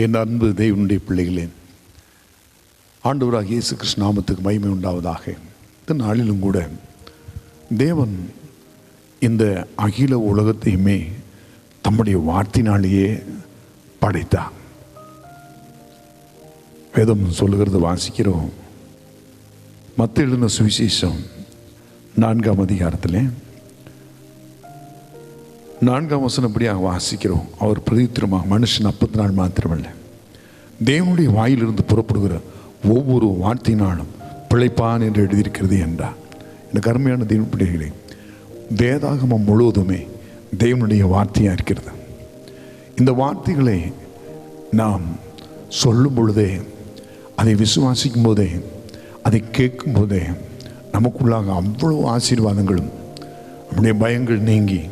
என் அன்பு தேவனுடைய பிள்ளைகளே, ஆண்டவராக இயேசு கிறிஸ்து நாமத்துக்கு மகிமை உண்டாவதாக. இந்த நாளிலும் கூட தேவன் இந்த அகில உலகத்தையுமே தம்முடைய வார்த்தையினாலேயே படைத்தார். வேதம் சொல்லுகிறது வாசிக்கிறோம். மத்தேயு எழுதின சுவிசேஷம் 4ஆம் அதிகாரத்தில் 4ஆம் வசனப்படியாக வாசிக்கிறோம். அவர் பிரதித்திரமாக மனுஷன் அப்பத்தினால் மாத்திரமல்ல, தேவனுடைய வாயிலிருந்து புறப்படுகிற ஒவ்வொரு வார்த்தையினாலும் பிழைப்பான் என்று எழுதியிருக்கிறது என்றார். எனக்கு அருமையான தேவ பிள்ளைகளே, வேதாகமம் முழுவதுமே தேவனுடைய வார்த்தையாக இருக்கிறது. இந்த வார்த்தைகளை நாம் சொல்லும் பொழுதே, அதை விசுவாசிக்கும் போதே, அதை கேட்கும் போதே நமக்குள்ளாக அவ்வளோ ஆசீர்வாதங்களும், நம்முடைய பயங்கள் நீங்கி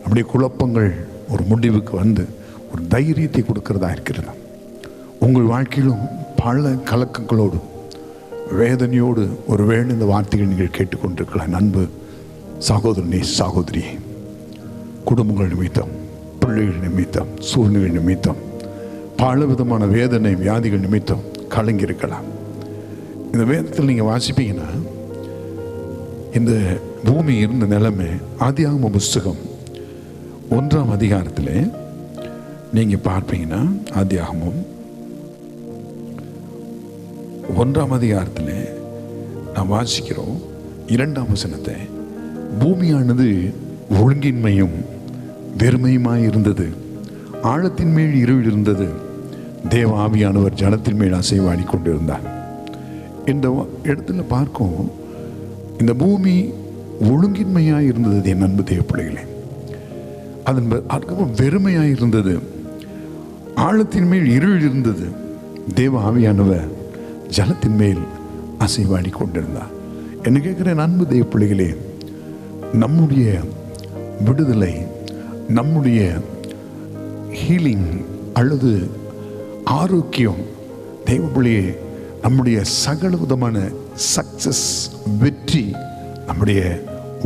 நம்முடைய குழப்பங்கள் ஒரு முடிவுக்கு வந்து ஒரு தைரியத்தை கொடுக்கிறதா இருக்கிறது. உங்கள் வாழ்க்கையிலும் பல கலக்கங்களோடு வேதனையோடு ஒருவேளை இந்த வார்த்தைகள் நீங்கள் கேட்டுக்கொண்டிருக்கலாம். அன்பு சகோதரனே, சகோதரியே, குடும்பங்கள் நிமித்தம், பிள்ளைகள் நிமித்தம், சூழ்நிலை நிமித்தம், பல விதமான வேதனை வியாதிகள் நிமித்தம் கலங்கியிருக்கலாம். இந்த வேதத்தில் நீங்கள் வாசிப்பீங்கன்னா, இந்த பூமி இருந்த நிலைமை ஆதியாகம புஸ்தகம் 1ஆம் அதிகாரத்தில் நீங்கள் பார்ப்பீங்கன்னா, ஆதியாகமம் 1ஆம் அதிகாரத்தில் நாம் வாசிக்கிறோம் 2ஆம் வசனத்தை. பூமியானது ஒழுங்கின்மையும் வெறுமையுமாய் இருந்தது, ஆழத்தின் மேல் இருள் இருந்தது, தேவ ஆவியானவர் ஜலத்தின் மேல் அசைவாடி கொண்டிருந்தார். இந்த இடத்துல பார்க்கும், இந்த பூமி ஒழுங்கின்மையாக இருந்தது என் அன்பு தேவ பிள்ளைகளே. அதுக்கப்புறம் வெறுமையாக இருந்தது, ஆழத்தின் மேல் இருள் இருந்தது, தேவ ஆவியானவர் ஜலத்தின் மேல் அசைவாடி கொண்டிருந்தார். என்ன கேட்குறேன் அன்பு தேவ பிள்ளைகளே, நம்முடைய விடுதலை, நம்முடைய ஹீலிங் அல்லது ஆரோக்கியம், தேவ பிள்ளையே, நம்முடைய சகல விதமான சக்சஸ், வெற்றி நம்முடைய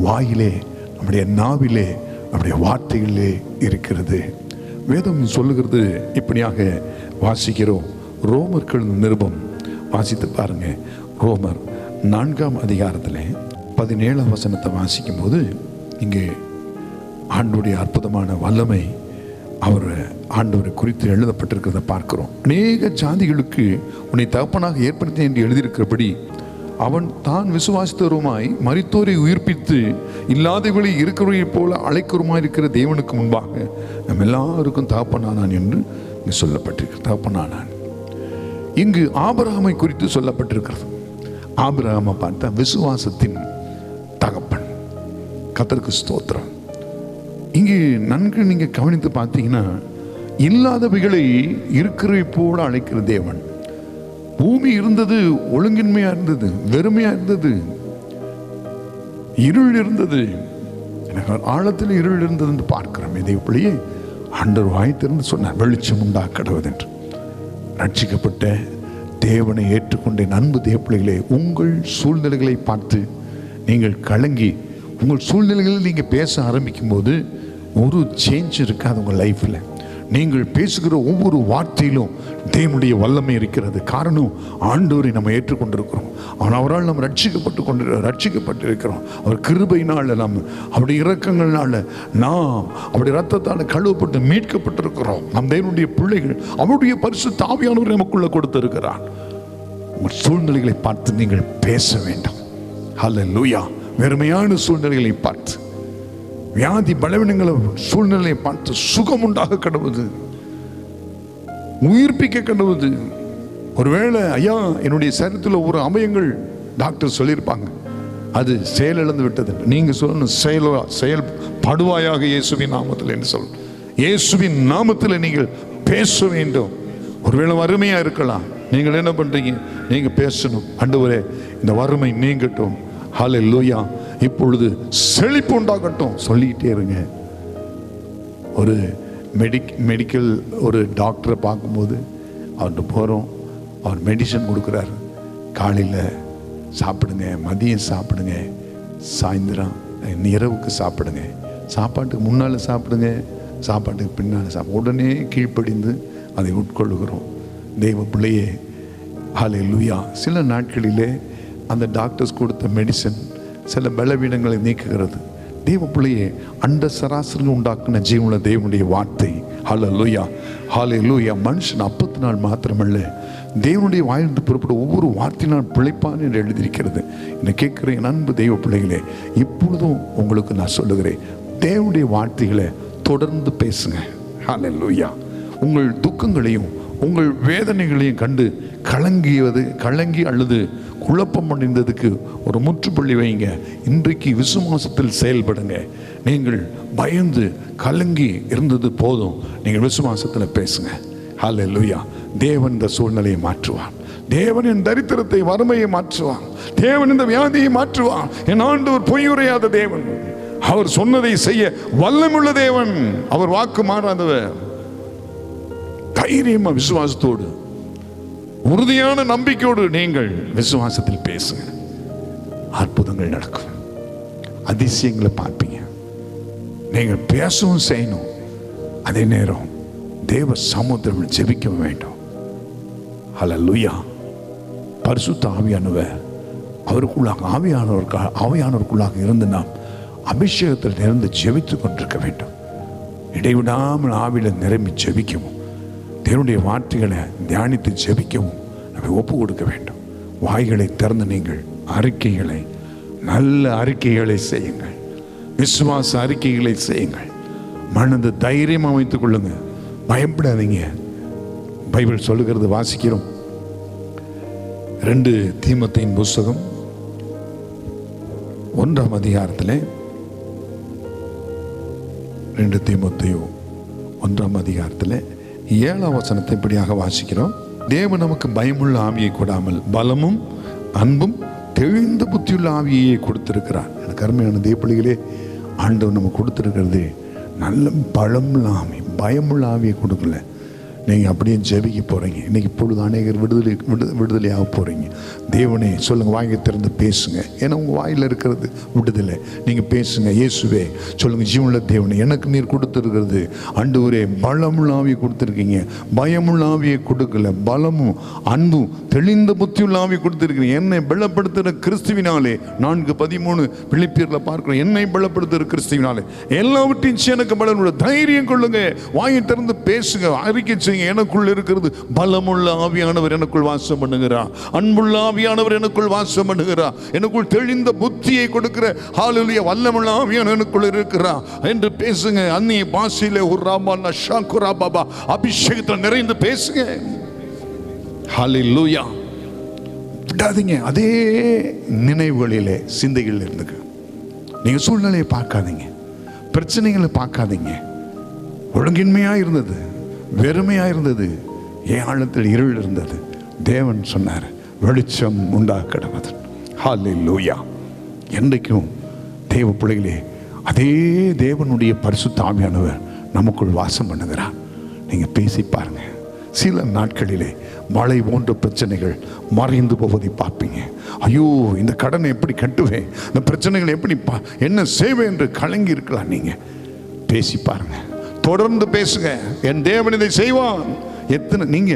வாயிலே, நம்முடைய நாவிலே, நம்முடைய வார்த்தைகளிலே இருக்கிறது. வேதம் சொல்லுகிறது இப்படியாக வாசிக்கிறோம். ரோமர்கள் நிருபம் வாசித்து பாருங்க. ரோமர் 4ஆம் அதிகாரத்தில் 17ஆம் வசனத்தை வாசிக்கும் போது இங்கே ஆண்டவருடைய அற்புதமான வல்லமை, அவர் ஆண்டவரை குறித்து எழுதப்பட்டிருக்கிறத பார்க்கிறோம். அநேக ஜாதிகளுக்கு உன்னை தகப்பனாக ஏற்படுத்தி என்று எழுதியிருக்கிறபடி அவன் தான் விசுவாசித்தவருமாய் மரித்தோரை உயிர்ப்பித்து இல்லாதவர்களை இருக்கிறவரை போல அழைக்கிறவருமாய் இருக்கிற தேவனுக்கு முன்பாக நம்ம எல்லாருக்கும் தகப்பனானான் என்று இங்கு சொல்லப்பட்டிருக்கிறது. தகப்பனானான் இங்கு ஆபிரகாமை குறித்து சொல்லப்பட்டிருக்கிறது. ஆபிரகாமை பார்த்தா விசுவாசத்தின் தகப்பன். கர்த்தருக்கு ஸ்தோத்திரம். இங்கு நன்கு நீங்க கவனித்து பார்த்தீங்கன்னா, இல்லாதவைகளை இருக்கிறவை போல அழைக்கிற தேவன். பூமி இருந்தது, ஒழுங்கின்மையா இருந்தது, வெறுமையா இருந்தது, இருள் இருந்தது, ஆழத்தில் இருள் இருந்தது என்று பார்க்கிறோம். இதை இப்படியே ஆண்டவர் வாய்த்திருந்து சொன்னார், வெளிச்சம் உண்டா கடவுள் என்று. ரட்சிக்கப்பட்ட தேவனை ஏற்றுக்கொண்ட அன்பு தேவ பிள்ளைகளே, உங்கள் சூழ்நிலைகளை பார்த்து நீங்கள் கலங்கி உங்கள் சூழ்நிலைகளில் நீங்கள் பேச ஆரம்பிக்கும் போது ஒரு சேஞ்ச் இருக்காது உங்கள் லைஃப்பில். நீங்கள் பேசுகிற ஒவ்வொரு வார்த்தையிலும் தேவனுடைய வல்லமை இருக்கிறது. காரணம், ஆண்டவரை நம்ம ஏற்றுக்கொண்டிருக்கிறோம். அவரால் நம்ம ரட்சிக்கப்பட்டிருக்கிறோம். அவர் கிருபையினால், நாம் அவருடைய இரக்கங்கள்னால, நாம் அவருடைய ரத்தத்தால் கழுவப்பட்டு மீட்கப்பட்டிருக்கிறோம். நம் தேவனுடைய பிள்ளைகள். அவருடைய பரிசுத்த ஆவியானவர் நமக்குள்ள கொடுத்திருக்கிறார். உங்கள் சூழ்நிலைகளை பார்த்து நீங்கள் பேச வேண்டும். ஹல்லேலூயா. வெறுமையான சூழ்நிலைகளை பார்த்து, வியாதி பலவீனங்களை சூழ்நிலையை பார்த்து சுகம் உண்டாக கடவுது, உயிர்ப்பிக்க கடவுது. ஒருவேளை ஐயா என்னுடைய சரீரத்தில் ஒரு அவயங்கள் டாக்டர் சொல்லியிருப்பாங்க, அது செயலிழந்து விட்டது. நீங்க சொல்லணும், செயல்படுவாயாக இயேசுவின் நாமத்தில் என்று சொல்லணும். இயேசுவின் நாமத்தில் நீங்கள் பேச வேண்டும். ஒருவேளை வறுமையா இருக்கலாம், நீங்கள் என்ன பண்றீங்க? நீங்க பேசணும், ஆண்டவரே இந்த வறுமை நீங்கட்டும், ஹல்லேலூயா, இப்பொழுது செழிப்பு உண்டாகட்டும் சொல்லிக்கிட்டே இருங்க. ஒரு மெடிக்கல் ஒரு டாக்டரை பார்க்கும்போது அவர்கிட்ட போகிறோம், அவர் மெடிசன் கொடுக்குறாரு. காலையில் சாப்பிடுங்க, மதியம் சாப்பிடுங்க, சாயந்தரம் இரவுக்கு சாப்பிடுங்க, சாப்பாட்டுக்கு முன்னால் சாப்பிடுங்க, சாப்பாட்டுக்கு பின்னால் உடனே கீழ்ப்படிந்து அதை உட்கொள்ளுகிறோம். தெய்வ பிள்ளையே, ஹல்லேலூயா. சில நாட்களிலே அந்த டாக்டர்ஸ் கொடுத்த மெடிசன் சில பலவீனங்களை நீக்குகிறது. தெய்வ பிள்ளையே, அண்ட சராசரி உண்டாக்குன ஜீவனுள்ள தேவனுடைய வார்த்தை, ஹல்லேலூயா ஹல்லேலூயா, மனுஷன் அப்பத்தினால் மாத்திரமல்ல தேவனுடைய வாயிலிருந்து புறப்பட ஒவ்வொரு வார்த்தையினால் பிழைப்பான் என்று எழுதியிருக்கிறது. என்னை கேட்குற என் அன்பு தெய்வ பிள்ளைகளே, இப்பொழுதும் உங்களுக்கு நான் சொல்லுகிறேன், தேவனுடைய வார்த்தைகளை தொடர்ந்து பேசுங்க. ஹல்லேலூயா. உங்கள் துக்கங்களையும் உங்கள் வேதனைகளையும் கண்டு கலங்கி அல்லது குழப்பம் அடைந்ததுக்கு ஒரு முற்றுப்புள்ளி வைங்க. இன்றைக்கு விசுவாசத்தில் செயல்படுங்க. நீங்கள் பயந்து கலங்கி இருந்தது போதும், நீங்கள் விசுவாசத்தில் பேசுங்க. ஹல்லேலூயா. தேவன் இந்த சூழ்நிலையை மாற்றுவார். தேவன் என் தரித்திரத்தை வறுமையை மாற்றுவார். தேவன் இந்த வியாதியை மாற்றுவார். என் ஆண்டவர் பொய்யுரையாத தேவன். அவர் சொன்னதை செய்ய வல்லமுள்ள தேவன். அவர் வாக்கு மாறாதவர். தைரியமா விசுவாசத்தோடு உறுதியான நம்பிக்கையோடு நீங்கள் விசுவாசத்தில் பேசுங்க. அற்புதங்கள் நடக்கும். அதிசயங்களை பார்ப்பீங்க. நீங்கள் பேசவும் செய்யணும். அதே நேரம் தேவ சமுத்திரம் ஜெபிக்க வேண்டும். ஹல்லேலூயா. பரிசுத்த ஆவியானவர் அவருக்குள்ளாக ஆவியானவருக்குள்ளாக இருந்து நாம் அபிஷேகத்தில் இருந்து ஜெபித்து கொண்டிருக்க வேண்டும். இடைவிடாமல் ஆவியில் நிரம்பி ஜெபிக்கவும் தேவனுடைய வார்த்தைகளை தியானித்து ஜெபிக்கவும் நம்ம ஒப்பு கொடுக்க வேண்டும். வாய்களை திறந்து நீங்கள் அறிக்கைகளை, நல்ல அறிக்கைகளை செய்யுங்கள். விசுவாச அறிக்கைகளை செய்யுங்கள். மனது தைரியம் அமைத்துக் கொள்ளுங்க. பயப்படாதீங்க. பைபிள் சொல்லுகிறது வாசிக்கிறோம். 2 தீமோத்தேயின் புஸ்தகம் 1ஆம் அதிகாரத்தில் 2 தீமோத்தேயு 1ஆம் அதிகாரத்தில் 7ஆம் வசனத்தை இப்படியாக வாசிக்கிறோம். தேவன் நமக்கு பயமுள்ள ஆவியை கொடாமல் பலமும் அன்பும் தெளிந்த புத்தியுள்ள ஆவியை கொடுத்திருக்கிறார். எனக்கு அருமையான தேவப்பிள்ளைகளே, ஆண்டவர் நம்ம கொடுத்திருக்கிறது நல்ல பலமுள்ள ஆவி, பயமுள்ள ஆவியை கொடுக்கல. நீங்கள் அப்படியே ஜெபிக்க போகிறீங்க. இன்றைக்கி இப்பொழுது அநேகர் விடுதலையாக போகிறீங்க. தேவனே சொல்லுங்கள், வாங்கி திறந்து பேசுங்க. ஏன்னா உங்கள் வாயில் இருக்கிறது விடுதலை. நீங்கள் பேசுங்க. இயேசுவே சொல்லுங்கள், ஜீவனுள்ள தேவனே எனக்கு நீர் கொடுத்துருக்கிறது ஆண்டவரே பலமுள்ள ஆவியை கொடுத்துருக்கீங்க. பயமுள்ள ஆவியை கொடுக்கல, பலமும் அன்பும் தெளிந்த புத்தியுள்ள ஆவியை கொடுத்துருக்கீங்க. என்னை பலப்படுத்துகிற கிறிஸ்துவினாலே 4:13 பிலிப்பியரில் பார்க்கிறோம். என்னை பலப்படுத்துகிற கிறிஸ்துவினாலே எல்லாவற்றையும் எனக்கு பலனுள்ள தைரியம் கொள்ளுங்க. வாங்கி திறந்து பேசுங்க. அறிக்கை எனக்குள் இருக்கிறது பலமுள்ள ஆவியானவர் எனக்குள் வாசம் பண்ணுகிறார். அன்புள்ள ஆவியானவர் எனக்குள் வாசம் பண்ணுகிறார். எனக்குள் தெளிந்த புத்தியை கொடுக்கிற ஹல்லேலூயா வல்லமுள்ள ஆவியானவர் எனக்குள் இருக்கிறார் என்று பேசுங்க. அந்நிய பாஷையிலே உர்ராபானா ஷாக்குரா பாபா அபிஷேகத்தில் நிறைந்து பேசுங்க. ஹல்லேலூயா. விடாதீங்க. அதே நினைவுகளிலே சிந்தைகள் இருந்துங்க. நீங்க சூழ்நிலையை பார்க்காதீங்க, பிரச்சனைகளை பார்க்காதீங்க. ஒழுங்கின்மையா இருந்தது, வெறுமையா இருந்தது, என் ஆழத்தில் இருள் இருந்தது. தேவன் சொன்னார், வெளிச்சம் உண்டாக்கடவது. ஹல்லேலூயா. என்றைக்கும் தேவ பிள்ளைகளே, அதே தேவனுடைய பரிசுத்த ஆவியானவர் நமக்குள் வாசம் பண்ணுகிறார். நீங்க பேசி பாருங்க. சில நாட்களிலே மழை போன்ற பிரச்சனைகள் மறைந்து போவதை பார்ப்பீங்க. ஐயோ, இந்த கடனை எப்படி கட்டுவேன், இந்த பிரச்சனைகளை எப்படி என்ன செய்வேன் என்று கலங்கி இருக்கலாம். நீங்க பேசி பாருங்க. தொடர்ந்து பேசுங்க. என் தேவன் இதை செய்வான். எத்தனை நீங்க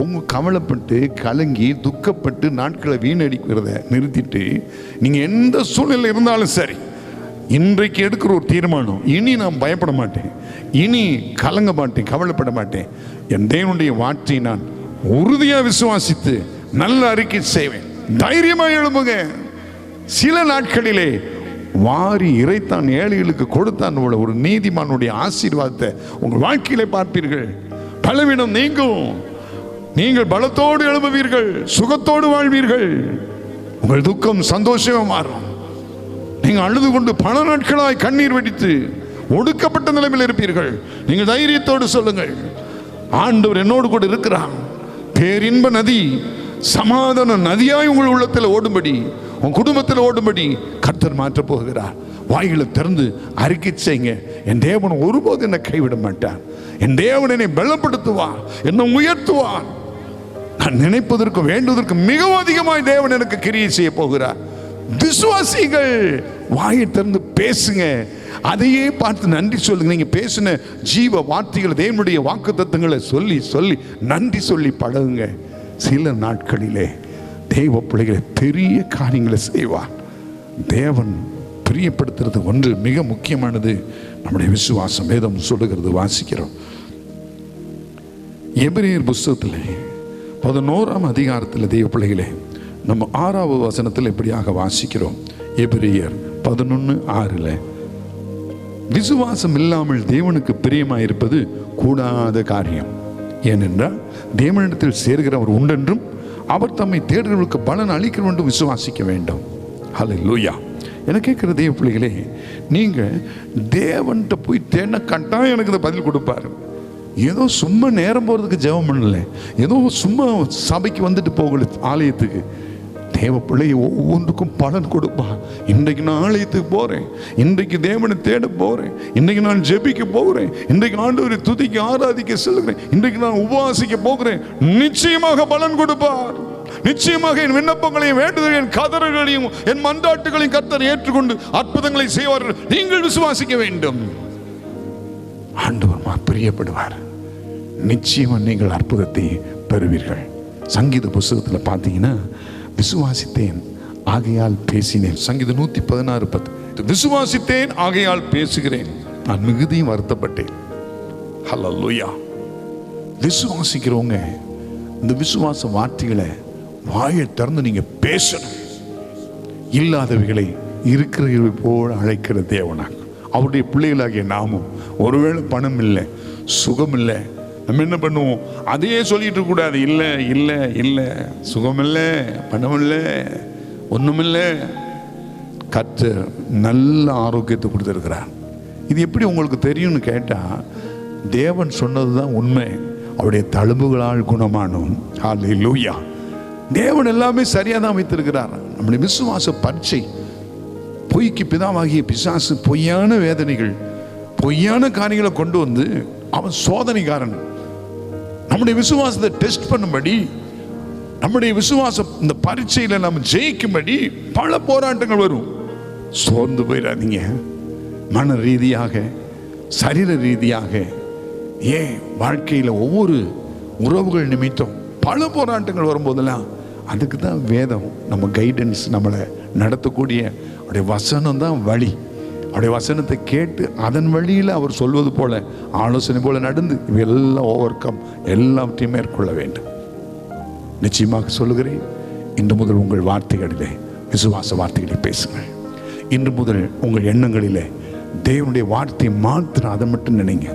உங்க கவலைப்பட்டு கலங்கி துக்கப்பட்டு நாட்களை வீணடிக்கிறத நிறுத்திட்டு நீங்க எந்த சூழ்நிலை இருந்தாலும் சரி, இன்றைக்கு எடுக்கிற ஒரு தீர்மானம், இனி நான் பயப்பட மாட்டேன், இனி கலங்க மாட்டேன், கவலைப்பட மாட்டேன். என் தேவனுடைய வார்த்தையை நான் உறுதியா விசுவாசித்து நல்ல அறிக்கை செய்வேன். தைரியமா எழும்புங்க. சில நாட்களிலே வாரி இறைத்தான் ஏழைகளுக்கு கொடுத்தான் போல ஒரு நீதிமானுடைய ஆசீர்வாதத்தை உங்கள் வாழ்க்கையில பார்ப்பீர்கள். பலவீனம் நீங்கும். நீங்கள் பலத்தோடு எழும்புவீர்கள், சுகத்தோடு வாழ்வீர்கள். உங்கள் துக்கம் சந்தோஷமா மாறும். நீங்கள் அழுது கொண்டு பல நாட்களாய் கண்ணீர் வெடித்து ஒடுக்கப்பட்ட நிலைமையில் இருப்பீர்கள். நீங்கள் தைரியத்தோடு சொல்லுங்கள், ஆண்டவர் என்னோடு கூட இருக்கிறார். பேரின்ப நதி, சமாதான நதியாய் உங்கள் உள்ளத்தில் ஓடும்படி, உன் குடும்பத்தில் ஓடும்படி கர்த்தர் மாற்றப் போகிறார். வாய்களை திறந்து அறிக்கை செய்யுங்க. என் தேவன் ஒருபோது என்னை கைவிட மாட்டார். என் தேவன் என்னை பலப்படுத்துவார், என்னை உயர்த்துவார். நான் நினைப்பதற்கு வேண்டுவதற்கு மிகவும் அதிகமாய் தேவன் எனக்கு கிரியை செய்ய போகிறார். விசுவாசிகள் வாயை திறந்து பேசுங்க. அதையே பார்த்து நன்றி சொல்லுங்க. நீங்க பேசின ஜீவ வார்த்தைகள், தேவனுடைய வாக்குத்தத்தங்களை சொல்லி சொல்லி நன்றி சொல்லி பழகுங்க. சில நாட்களிலே தேவ பிள்ளைகளை பெரிய காரியங்களை செய்வார். தேவன் பிரியப்படுத்துறது ஒன்று மிக முக்கியமானது நம்முடைய விசுவாசம். வேதம் சொல்லுகிறது, வாசிக்கிறோம். எபிரேயர் புஸ்தகத்தில் 11ஆம் அதிகாரத்தில் தேவ பிள்ளைகளே நம்ம 6வது வசனத்தில் இப்படியாக வாசிக்கிறோம். எபிரேயர் 11:6, விசுவாசம் இல்லாமல் தேவனுக்கு பிரியமாயிருப்பது கூடாத காரியம். ஏனென்றால் தேவனிடத்தில் சேர்கிறவர் உண்டென்றும் அவர் தம்மை தேடுகிறவர்களுக்கு பலன் அளிக்கிறவர் என்றும் விசுவாசிக்க வேண்டும். ஹல்லேலூயா. எனக்கு கேட்குற தேவ பிள்ளைகளே, நீங்கள் தேவன்கிட்ட போய் தேடின கட்டாயம் எனக்கு இந்த பதில் கொடுப்பாரு. ஏதோ சும்மா நேரம் போகிறதுக்கு ஜெபம் பண்ணல, ஏதோ சும்மா சபைக்கு வந்துட்டு போகல ஆலயத்துக்கு. தேவ பிள்ளை ஒவ்வொன்றுக்கும் பலன் கொடுப்பா. இன்றைக்கு நான் ஆலயத்துக்கு போகிறேன், இன்றைக்கு தேவனை தேட போகிறேன், இன்றைக்கு நான் ஜெபிக்க போகிறேன், இன்றைக்கு ஆண்டவரை துதிக்க ஆராதிக்க செல்கிறேன், இன்றைக்கு நான் உபவாசிக்க போகிறேன். நிச்சயமாக பலன் கொடுப்பார். நிச்சயமாக என் விண்ணப்பங்களையும் வேண்டுதல், என் கதறுகளையும் என் மன்றாட்டுகளையும் கர்த்தர் ஏற்றுக்கொண்டு அற்புதங்களை செய்வார்கள். நீங்கள் விசுவாசிக்க வேண்டும். ஆண்டவர் பிரியப்படுவார். நிச்சயமா நீங்கள் அற்புதத்தை பெறுவீர்கள். சங்கீத புஸ்தகத்தில் பார்த்தீங்கன்னா, விசுவாசித்தேன் ஆகையால் பேசினேன். சங்கீதம் 116:10, விசுவாசித்தேன் ஆகையால் பேசுகிறேன், நான் மிகுதியும் வருத்தப்பட்டேன். ஹல்லேலூயா. விசுவாசிக்கிறவங்க இந்த விசுவாச வார்த்தைகளை வாயை திறந்து நீங்க பேசணும். இல்லாதவைகளை இருக்கிறவை போல அழைக்கிற தேவனாக அவருடைய பிள்ளைகளாகிய நாமும், ஒருவேளை பணம் இல்லை, சுகம் இல்லை, நம்ம என்ன பண்ணுவோம்? அதையே சொல்லிட்டு கூடாது. இல்லை இல்லை இல்லை, சுகம் இல்லை, பணம் இல்லை, ஒன்றும் இல்லை. கர்த்தர் நல்ல ஆரோக்கியத்தை கொடுத்துருக்கிறார். இது எப்படி உங்களுக்கு தெரியும்னு கேட்டால், தேவன் சொன்னது தான் உண்மை. அவருடைய தழும்புகளால் குணமானோம். ஹல்லேலூயா. தேவன் எல்லாமே சரியாக தான் வைத்திருக்கிறார். நம்முடைய விசுவாச பரீட்சை, பொய்க்கு பிதாவாகிய பிசாசு பொய்யான வேதனைகள், பொய்யான காரியங்களை கொண்டு வந்து அவன் சோதனைக்காரன். நம்முடைய விசுவாசத்தை டெஸ்ட் பண்ணும்படி, நம்முடைய விசுவாசம் இந்த பரீட்சையில் நம்ம ஜெயிக்கும்படி பல போராட்டங்கள் வரும். சோர்ந்து போயிடாதீங்க. மன ரீதியாக, சரீர ரீதியாக, ஏன் வாழ்க்கையில் ஒவ்வொரு உறவுகள் நிமித்தம் பல போராட்டங்கள் வரும்போதெல்லாம் அதுக்கு தான் வேதம் நம்ம கைடன்ஸ், நம்மளை நடத்தக்கூடிய அவருடைய வசனம் தான் வழி. அவருடைய வசனத்தை கேட்டு அதன் வழியில் அவர் சொல்வது போல, ஆலோசனை போல நடந்து இவையெல்லாம் ஓவர் கம் எல்லாவற்றையும் மேற்கொள்ள வேண்டும். நிச்சயமாக சொல்லுகிறேன், இன்று முதல் உங்கள் வார்த்தைகளிலே விசுவாச வார்த்தைகளை பேசுங்கள். இன்று முதல் உங்கள் எண்ணங்களிலே தேவனுடைய வார்த்தை மாத்திரம் அதை மட்டும் நினைங்க.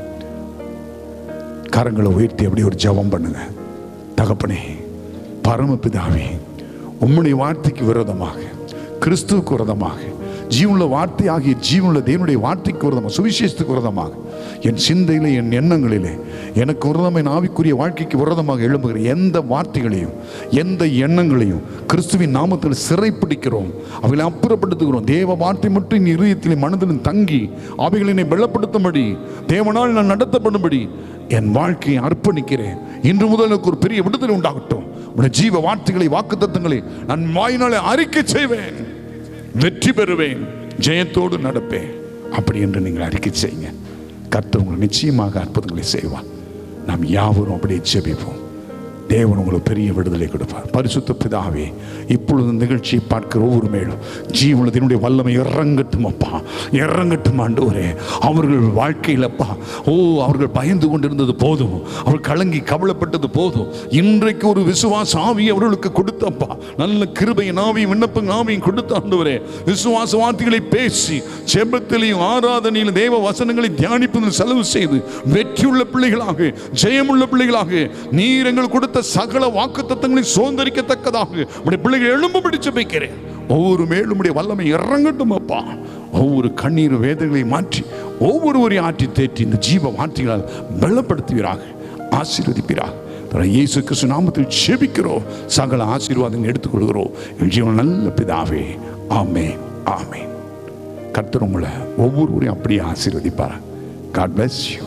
கரங்களை உயர்த்தி அப்படி ஒரு ஜெபம் பண்ணுங்க. தகப்பனே, பரமபிதாவே, உம்முடைய வார்த்தைக்கு விரோதமாக, கிறிஸ்துவுக்கு விரோதமாக, ஜீவனுள்ள வார்த்தை ஆகிய ஜீவனுள்ள தேவனுடைய வார்த்தைக்கு விரோதமாக, சுவிசேஷத்துக்கு விரோதமாக, என் சிந்தையிலே, என் எண்ணங்களிலே, எனக்கு விரோதமாக, என் ஆவிக்குரிய வாழ்க்கைக்கு விரோதமாக எழும்புகிற எந்த வார்த்தைகளையும், எந்த எண்ணங்களையும் கிறிஸ்துவின் நாமத்தில் சிறைப்பிடிக்கிறோம். அவைகளை அப்புறப்படுத்துகிறோம். தேவ வார்த்தை மட்டும் என் இருதயத்திலே மனதிலும் தங்கி அவைகளை என்னை பலப்படுத்தும்படி, தேவனால் நான் நடத்தப்படும்படி என் வாழ்க்கையை அர்ப்பணிக்கிறேன். இன்று முதல் எனக்கு ஒரு பெரிய விடுதலை உண்டாகட்டும். உடைய ஜீவ வார்த்தைகளை, வாக்குத்தத்தங்களை நான் வாயினாலே அறிக்கை செய்வேன், வெற்றி பெறுவேன், ஜெயத்தோடு நடப்பேன். அப்படி என்று நீங்கள் அறிக்கை செய்யுங்க. கர்த்தர் உங்களை நிச்சயமாக அற்புதங்களை செய்வார். நாம் யாவரும் அப்படியே ஜெபிப்போம். தேவன் உங்களுக்கு பெரிய விடுதலை கொடுப்பார். பரிசுத்த பிதாவே, இப்பொழுது நிகழ்ச்சியை பார்க்கிற ஒவ்வொரு மேலும் ஜீவனத்தினுடைய வல்லமை இறங்கட்டும் அப்பா, இறங்கட்டும் ஆண்டவரே. அவர்கள் வாழ்க்கையில் அப்பா, அவர்கள் பயந்து கொண்டிருந்தது போதும், அவர்கள் கலங்கி கவலைப்பட்டது போதும். இன்றைக்கு ஒரு விசுவாச ஆவி அவர்களுக்கு கொடுத்தப்பா, நல்ல கிருபையின் ஆவியும் விண்ணப்ப ஆவியும் கொடுத்த ஆண்டவரே. விசுவாச வார்த்தைகளை பேசி ஜெபத்திலையும் ஆராதனையிலும் தேவ வசனங்களை தியானிப்பதில் செலவு செய்து வெற்றியுள்ள பிள்ளைகளாக, ஜெயமுள்ள பிள்ளைகளாக, நீர் எங்கள் கொடுத்த சகல வாக்குத்தத்தங்களை சுதந்தரிக்கத்தக்கதாக உடைய பிள்ளைகள் எழும்பும்படி ஜெபிக்கிறேன். ஒவ்வொரு மேலும் உடைய வல்லமை இறங்கட்டும் அப்பா. ஒவ்வொரு கண்ணீர் வேதனைகளை மாற்றி ஒவ்வொருவரையும் ஆற்றி தேற்றி இந்த ஜீவ வார்த்தைகளால் பலப்படுத்துவீராக, ஆசீர்வதிப்பீராக. இயேசு கிறிஸ்து நாமத்தில் ஜெபிக்கிறோம். சகல ஆசீர்வாதங்களை எடுத்துக்கொள்கிறோம். என் ஜீவன் நல்ல பிதாவே, ஆமென், ஆமென். கர்த்தர் உங்களை ஒவ்வொருவரையும் அப்படியே ஆசீர்வதிப்பார். God bless you.